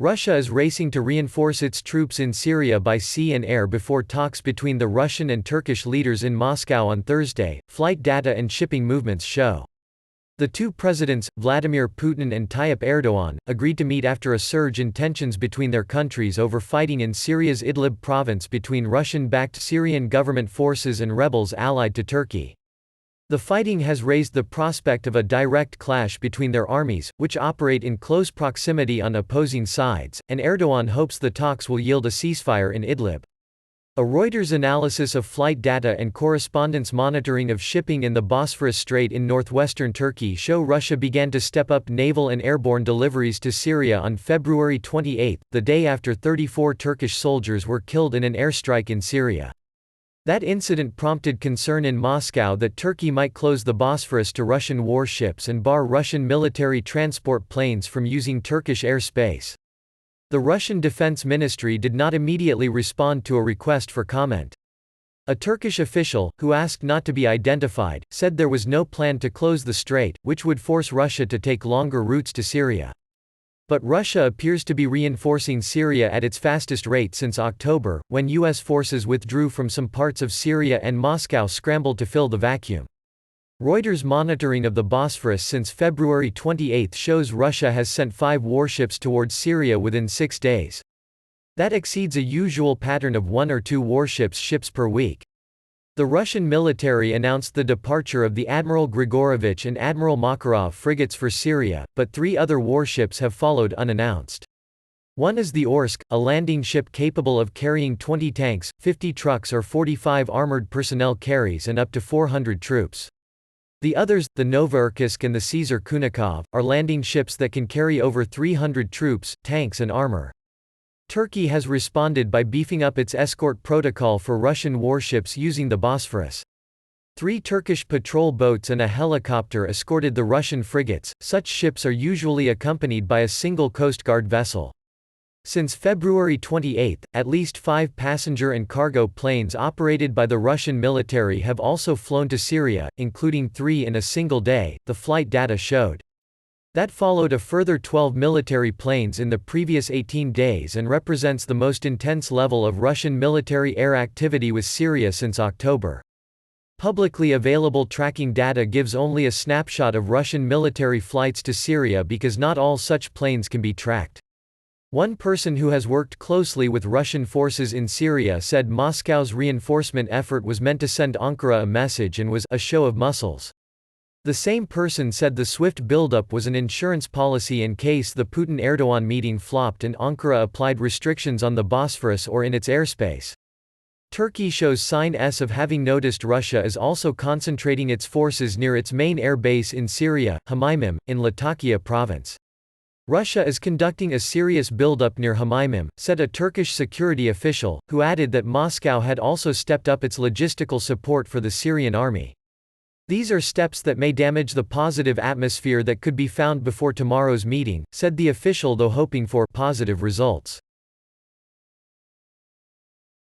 Russia is racing to reinforce its troops in Syria by sea and air before talks between the Russian and Turkish leaders in Moscow on Thursday, flight data and shipping movements show. The two presidents, Vladimir Putin and Tayyip Erdogan, agreed to meet after a surge in tensions between their countries over fighting in Syria's Idlib province between Russian-backed Syrian government forces and rebels allied to Turkey. The fighting has raised the prospect of a direct clash between their armies, which operate in close proximity on opposing sides, and Erdogan hopes the talks will yield a ceasefire in Idlib. A Reuters analysis of flight data and correspondence monitoring of shipping in the Bosphorus Strait in northwestern Turkey show Russia began to step up naval and airborne deliveries to Syria on February 28, the day after 34 Turkish soldiers were killed in an airstrike in Syria. That incident prompted concern in Moscow that Turkey might close the Bosphorus to Russian warships and bar Russian military transport planes from using Turkish airspace. The Russian Defense Ministry did not immediately respond to a request for comment. A Turkish official, who asked not to be identified, said there was no plan to close the strait, which would force Russia to take longer routes to Syria. But Russia appears to be reinforcing Syria at its fastest rate since October, when U.S. forces withdrew from some parts of Syria and Moscow scrambled to fill the vacuum. Reuters' monitoring of the Bosphorus since February 28 shows Russia has sent 5 warships towards Syria within 6 days. That exceeds a usual pattern of 1 or 2 warships ships per week. The Russian military announced the departure of the Admiral Grigorovich and Admiral Makarov frigates for Syria, but 3 other warships have followed unannounced. One is the Orsk, a landing ship capable of carrying 20 tanks, 50 trucks or 45 armored personnel carries and up to 400 troops. The others, the Novocherkassk and the Caesar Kunikov, are landing ships that can carry over 300 troops, tanks and armor. Turkey has responded by beefing up its escort protocol for Russian warships using the Bosphorus. 3 Turkish patrol boats and a helicopter escorted the Russian frigates. Such ships are usually accompanied by a single Coast Guard vessel. Since February 28, at least 5 passenger and cargo planes operated by the Russian military have also flown to Syria, including 3 in a single day, the flight data showed. That followed a further 12 military planes in the previous 18 days and represents the most intense level of Russian military air activity with Syria since October. Publicly available tracking data gives only a snapshot of Russian military flights to Syria because not all such planes can be tracked. One person who has worked closely with Russian forces in Syria said Moscow's reinforcement effort was meant to send Ankara a message and was a show of muscles. The same person said the swift buildup was an insurance policy in case the Putin-Erdogan meeting flopped and Ankara applied restrictions on the Bosphorus or in its airspace. Turkey shows signs of having noticed Russia is also concentrating its forces near its main air base in Syria, Hamaymim, in Latakia province. Russia is conducting a serious buildup near Hamaymim, said a Turkish security official, who added that Moscow had also stepped up its logistical support for the Syrian army. These are steps that may damage the positive atmosphere that could be found before tomorrow's meeting, said the official, though hoping for positive results.